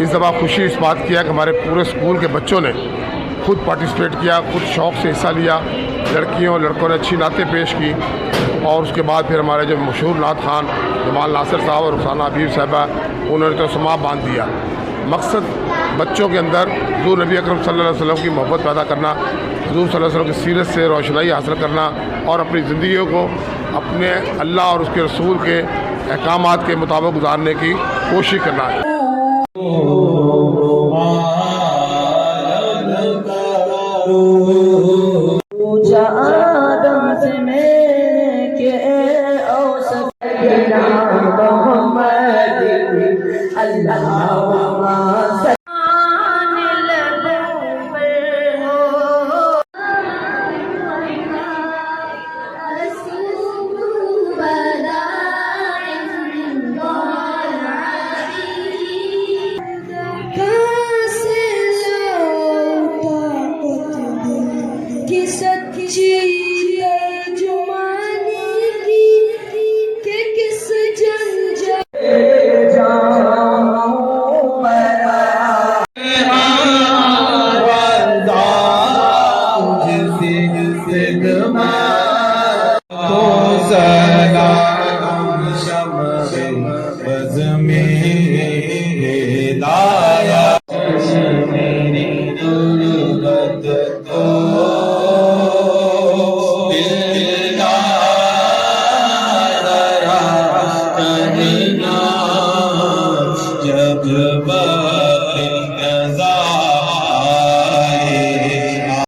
इस दफ़ा खुशी इस बात की है कि हमारे पूरे स्कूल के बच्चों ने खुद पार्टिसिपेट किया, खुद शौक़ से हिस्सा लिया। लड़कियों लड़कों ने अच्छी नातें पेश की और उसके बाद फिर हमारे जो मशहूर नात खान जमाल नासिर साहब और रुखसाना हबीब साहबा, उन्होंने तो समा बांध दिया। मकसद बच्चों के अंदर हुज़ूर नबी अकरम सल्लल्लाहु अलैहि वसल्लम की मोहब्बत पैदा करना, हुज़ूर सल्लल्लाहु अलैहि वसल्लम की सीरत से रोशनाई हासिल करना और अपनी ज़िंदगी को अपने अल्लाह और उसके रसूल के अहकामात के मुताबिक गुजारने की कोशिश करना है। सलाम